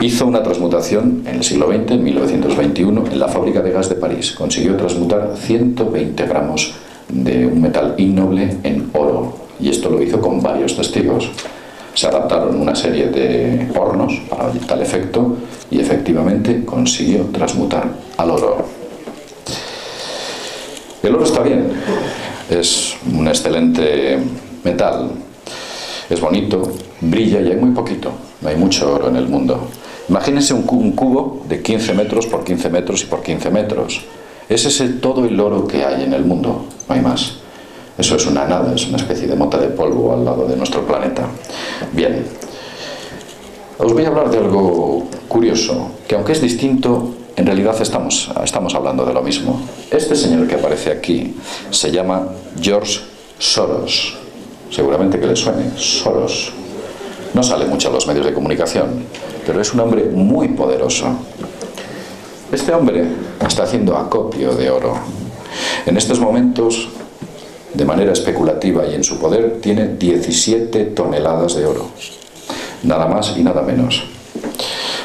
Hizo una transmutación en el siglo XX, en 1921, en la fábrica de gas de París. Consiguió transmutar 120 gramos de un metal innoble en oro. Y esto lo hizo con varios testigos. Se adaptaron una serie de hornos para tal efecto y efectivamente consiguió transmutar al oro. El oro está bien, es un excelente metal, es bonito, brilla y hay muy poquito, no hay mucho oro en el mundo. Imagínense un cubo de 15 metros por 15 metros y por 15 metros. Es ese todo el oro que hay en el mundo, no hay más. Eso es una nada, es una especie de mota de polvo al lado de nuestro planeta. Bien, os voy a hablar de algo curioso, que aunque es distinto, en realidad estamos hablando de lo mismo. Este señor que aparece aquí se llama George Soros. Seguramente que le suene, Soros. No sale mucho en los medios de comunicación, pero es un hombre muy poderoso. Este hombre está haciendo acopio de oro. En estos momentos, de manera especulativa y en su poder, tiene 17 toneladas de oro. Nada más y nada menos.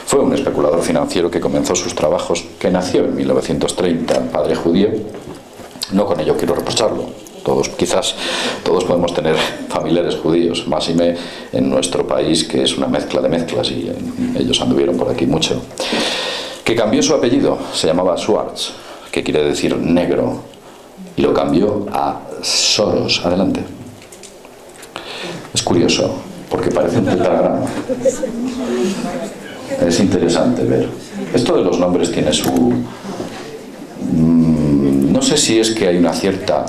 Fue un especulador financiero que comenzó sus trabajos, que nació en 1930, padre judío. No con ello quiero reprocharlo. Quizás todos podemos tener familiares judíos, máxime en nuestro país, que es una mezcla de mezclas, y ellos anduvieron por aquí mucho. Que cambió su apellido, se llamaba Schwarz, que quiere decir negro, y lo cambió a Soros. Adelante. Es curioso, porque parece un tetragrama. Es interesante ver. Esto de los nombres tiene su... No sé si es que hay una cierta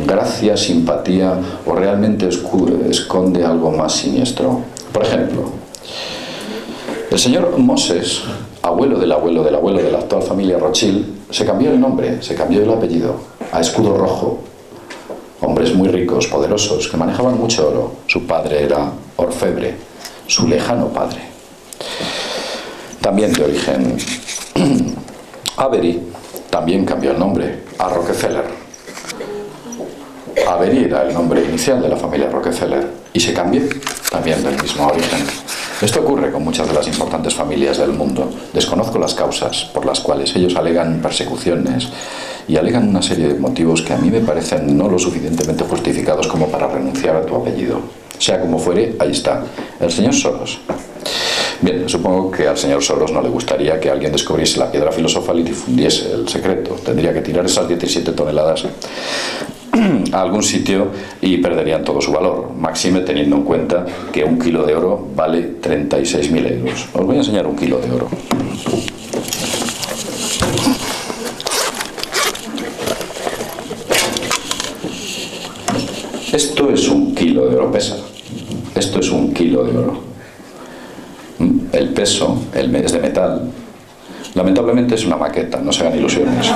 gracia, simpatía, o realmente esconde algo más siniestro. Por ejemplo, el señor Moses, abuelo del abuelo del abuelo de la actual familia Rothschild, se cambió el nombre, se cambió el apellido a Escudo Rojo. Hombres muy ricos, poderosos, que manejaban mucho oro. Su padre era orfebre, su lejano padre. También de origen Avery, también cambió el nombre a Rockefeller. Avery era el nombre inicial de la familia Rockefeller y se cambió también del mismo origen. Esto ocurre con muchas de las importantes familias del mundo. Desconozco las causas por las cuales ellos alegan persecuciones y alegan una serie de motivos que a mí me parecen no lo suficientemente justificados como para renunciar a tu apellido. Sea como fuere, ahí está, el señor Soros. Bien, supongo que al señor Soros no le gustaría que alguien descubriese la piedra filosofal y difundiese el secreto. Tendría que tirar esas 17 toneladas a algún sitio y perderían todo su valor, máxime teniendo en cuenta que un kilo de oro vale 36.000 euros. Os voy a enseñar un kilo de oro. Esto es un kilo de oro, pesa. Esto es un kilo de oro. El peso, es de metal. Lamentablemente es una maqueta, no se hagan ilusiones.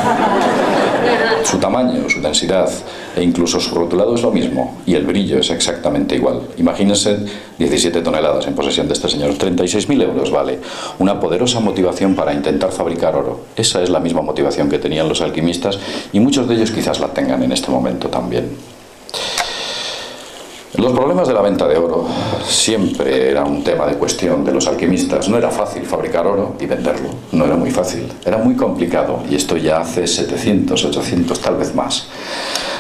Su tamaño, su densidad e incluso su rotulado es lo mismo, y el brillo es exactamente igual. Imagínense 17 toneladas en posesión de este señor. 36.000 euros vale. Una poderosa motivación para intentar fabricar oro. Esa es la misma motivación que tenían los alquimistas, y muchos de ellos quizás la tengan en este momento también. Los problemas de la venta de oro siempre era un tema de cuestión de los alquimistas. No era fácil fabricar oro y venderlo, no era muy fácil, era muy complicado, y esto ya hace 700, 800, tal vez más.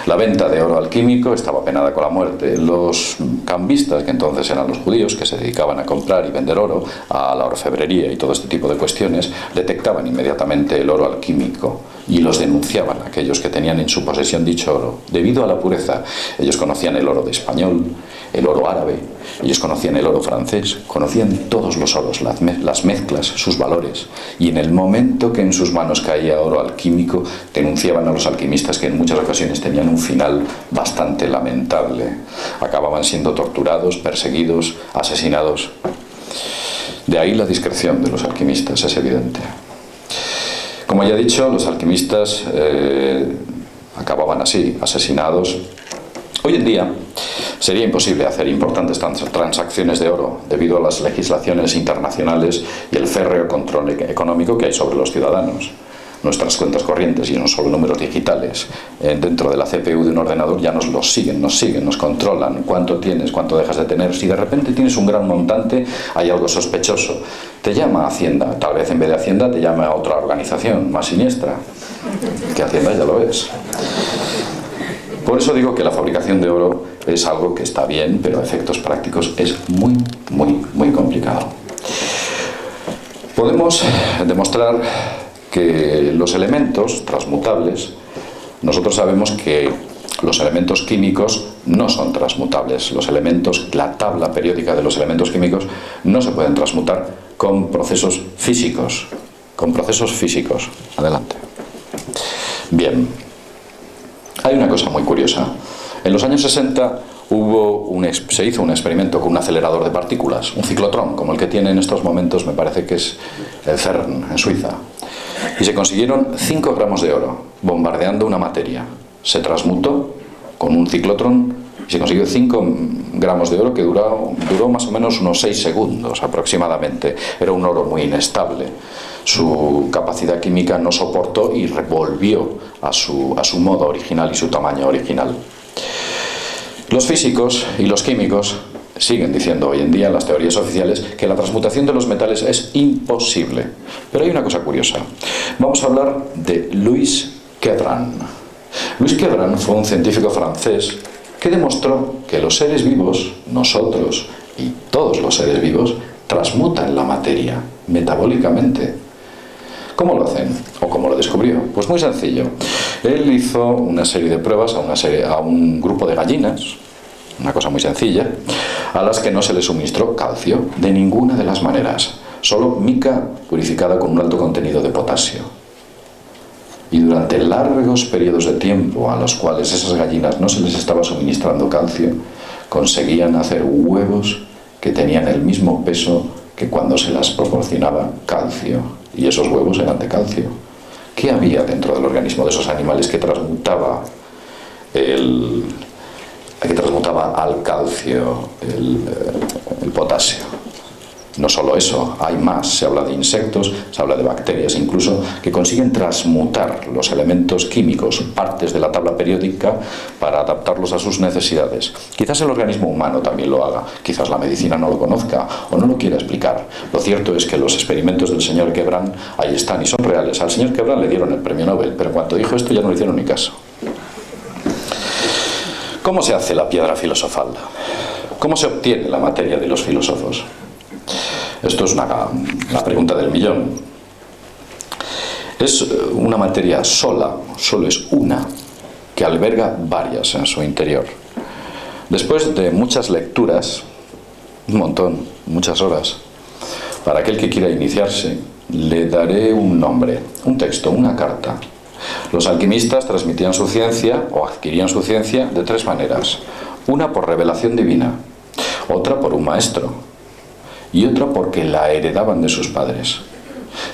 La venta de oro alquímico estaba penada con la muerte. Los cambistas, que entonces eran los judíos, que se dedicaban a comprar y vender oro, a la orfebrería y todo este tipo de cuestiones, detectaban inmediatamente el oro alquímico y los denunciaban a aquellos que tenían en su posesión dicho oro, debido a la pureza. Ellos conocían el oro de español, el oro árabe, ellos conocían el oro francés, conocían todos los oros, las mezclas, sus valores, y en el momento que en sus manos caía oro alquímico, denunciaban a los alquimistas, que en muchas ocasiones tenían un final bastante lamentable. Acababan siendo torturados, perseguidos, asesinados. De ahí la discreción de los alquimistas, es evidente. Como ya he dicho, los alquimistas acababan así, asesinados. Hoy en día sería imposible hacer importantes transacciones de oro debido a las legislaciones internacionales y el férreo control económico que hay sobre los ciudadanos. nuestras cuentas corrientes y no solo números digitales dentro de la CPU de un ordenador, ya nos siguen, nos controlan cuánto tienes, cuánto dejas de tener. Si de repente tienes un gran montante, hay algo sospechoso, te llama Hacienda, tal vez en vez de Hacienda te llama a otra organización más siniestra, que Hacienda ya lo es. Por eso digo que la fabricación de oro es algo que está bien, pero a efectos prácticos es muy, muy, muy complicado. Podemos demostrar que los elementos transmutables, nosotros sabemos que los elementos químicos no son transmutables. Los elementos, la tabla periódica de los elementos químicos no se pueden transmutar con procesos físicos. Con procesos físicos. Adelante. Bien. Hay una cosa muy curiosa. En los años 60 se hizo un experimento con un acelerador de partículas, un ciclotrón, como el que tiene en estos momentos, me parece que es el CERN, en Suiza. Y se consiguieron 5 gramos de oro bombardeando una materia. Se transmutó con un ciclotrón y se consiguió 5 gramos de oro que duró más o menos unos 6 segundos aproximadamente. Era un oro muy inestable. Su capacidad química no soportó y volvió a su modo original y su tamaño original. Los físicos y los químicos siguen diciendo hoy en día en las teorías oficiales que la transmutación de los metales es imposible. Pero hay una cosa curiosa. Vamos a hablar de Louis Quédran. Louis Quédran fue un científico francés que demostró que los seres vivos, nosotros y todos los seres vivos, transmutan la materia metabólicamente. ¿Cómo lo hacen? ¿O cómo lo descubrió? Pues muy sencillo. Él hizo una serie de pruebas a un grupo de gallinas, una cosa muy sencilla, a las que no se les suministró calcio de ninguna de las maneras, solo mica purificada con un alto contenido de potasio. Y durante largos periodos de tiempo a los cuales esas gallinas no se les estaba suministrando calcio, conseguían hacer huevos que tenían el mismo peso que cuando se las proporcionaba calcio. Y esos huevos eran de calcio. ¿Qué había dentro del organismo de esos animales que transmutaba al calcio el potasio? No solo eso, hay más. Se habla de insectos, se habla de bacterias incluso, que consiguen transmutar los elementos químicos, partes de la tabla periódica, para adaptarlos a sus necesidades. Quizás el organismo humano también lo haga, quizás la medicina no lo conozca o no lo quiera explicar. Lo cierto es que los experimentos del señor Quédran ahí están y son reales. Al señor Quédran le dieron el premio Nobel, pero cuando dijo esto ya no le hicieron ni caso. ¿Cómo se hace la piedra filosofal? ¿Cómo se obtiene la materia de los filósofos? Esto es la pregunta del millón. Es una materia sola, solo es una, que alberga varias en su interior. Después de muchas lecturas, un montón, muchas horas, para aquel que quiera iniciarse, le daré un nombre, un texto, una carta. Los alquimistas transmitían su ciencia o adquirían su ciencia de 3 maneras. Una por revelación divina, otra por un maestro y otra porque la heredaban de sus padres.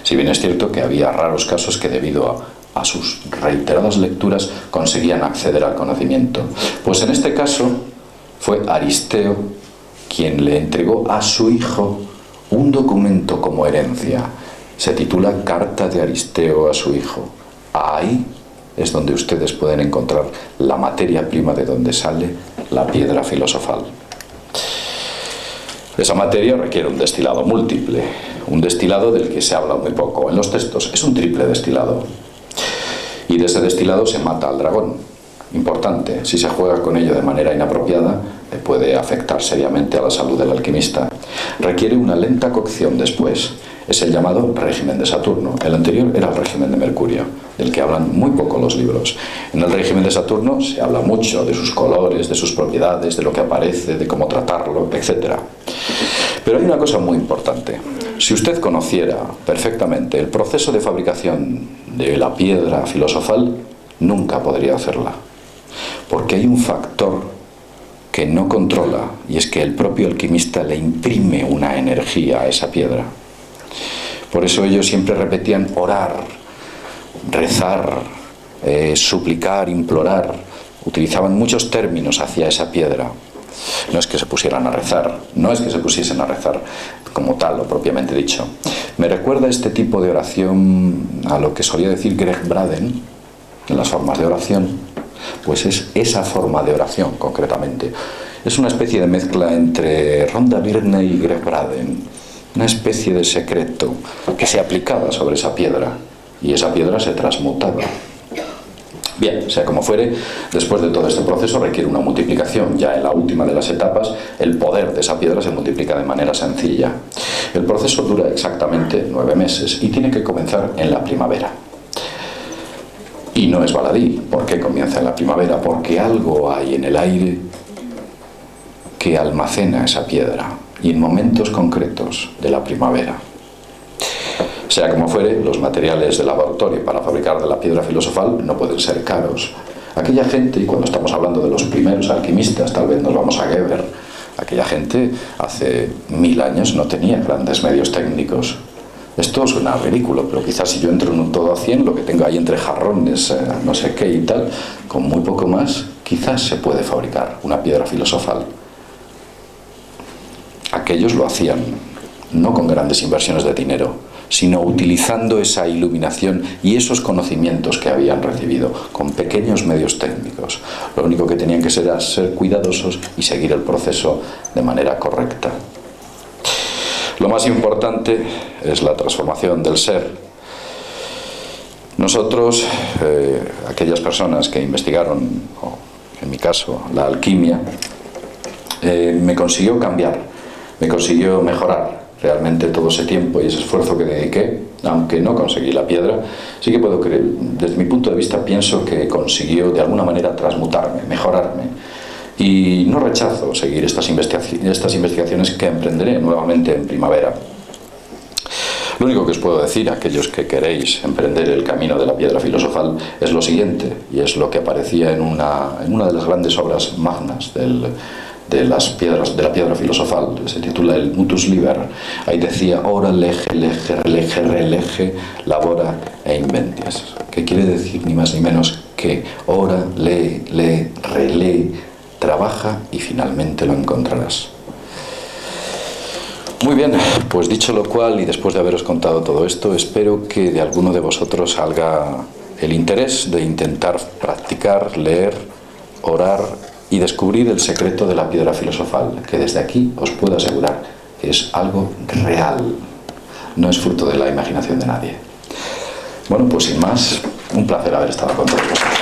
Si bien es cierto que había raros casos que debido a sus reiteradas lecturas conseguían acceder al conocimiento. Pues en este caso fue Aristeo quien le entregó a su hijo un documento como herencia. Se titula Carta de Aristeo a su hijo. Ahí es donde ustedes pueden encontrar la materia prima de donde sale la piedra filosofal. Esa materia requiere un destilado múltiple, un destilado del que se habla muy poco en los textos. Es un triple destilado. Y de ese destilado se mata al dragón. Importante, si se juega con ello de manera inapropiada, le puede afectar seriamente a la salud del alquimista. Requiere una lenta cocción después. Es el llamado régimen de Saturno. El anterior era el régimen de Mercurio, del que hablan muy poco los libros. En el régimen de Saturno se habla mucho de sus colores, de sus propiedades, de lo que aparece, de cómo tratarlo, etc. Pero hay una cosa muy importante. Si usted conociera perfectamente el proceso de fabricación de la piedra filosofal, nunca podría hacerla. Porque hay un factor que no controla, y es que el propio alquimista le imprime una energía a esa piedra. Por eso ellos siempre repetían orar, rezar, suplicar, implorar. Utilizaban muchos términos hacia esa piedra. No es que se pusieran a rezar, no es que se pusiesen a rezar como tal o propiamente dicho, Me recuerda este tipo de oración a lo que solía decir Greg Braden en las formas de oración. Pues es esa forma de oración, concretamente. Es una especie de mezcla entre Rhonda Byrne y Greg Braden. Una especie de secreto que se aplicaba sobre esa piedra y esa piedra se transmutaba. Bien, sea como fuere, después de todo este proceso requiere una multiplicación. Ya en la última de las etapas, el poder de esa piedra se multiplica de manera sencilla. El proceso dura exactamente 9 meses y tiene que comenzar en la primavera. Y no es baladí. ¿Por qué comienza en la primavera? Porque algo hay en el aire que almacena esa piedra, y en momentos concretos de la primavera. Sea como fuere, los materiales de laboratorio para fabricar de la piedra filosofal no pueden ser caros. Aquella gente, y cuando estamos hablando de los primeros alquimistas, tal vez nos vamos a Geber, aquella gente hace 1000 años no tenía grandes medios técnicos. Esto suena ridículo, pero quizás si yo entro en un todo a 100, lo que tengo ahí entre jarrones, no sé qué y tal, con muy poco más, quizás se puede fabricar una piedra filosofal. Aquellos lo hacían no con grandes inversiones de dinero, sino utilizando esa iluminación y esos conocimientos que habían recibido con pequeños medios técnicos. Lo único que tenían que ser era ser cuidadosos y seguir el proceso de manera correcta. Lo más importante es la transformación del ser. Nosotros, aquellas personas que investigaron, o en mi caso, la alquimia, me consiguió cambiar, me consiguió mejorar. Realmente todo ese tiempo y ese esfuerzo que dediqué, aunque no conseguí la piedra, sí que puedo creer, desde mi punto de vista pienso que consiguió de alguna manera transmutarme, mejorarme. Y no rechazo seguir estas investigaciones que emprenderé nuevamente en primavera. Lo único que os puedo decir a aquellos que queréis emprender el camino de la piedra filosofal es lo siguiente, y es lo que aparecía en una de las grandes obras magnas de la piedra filosofal, se titula el Mutus Liber. Ahí decía: ora, lege, lege, relege, relege, labora e inventies, que quiere decir ni más ni menos que ora, lee, relee, trabaja y finalmente lo encontrarás. Muy bien, pues dicho lo cual, y después de haberos contado todo esto, espero que de alguno de vosotros salga el interés de intentar practicar, leer, orar y descubrir el secreto de la piedra filosofal, que desde aquí os puedo asegurar que es algo real, no es fruto de la imaginación de nadie. Bueno, pues sin más, un placer haber estado con todos vosotros.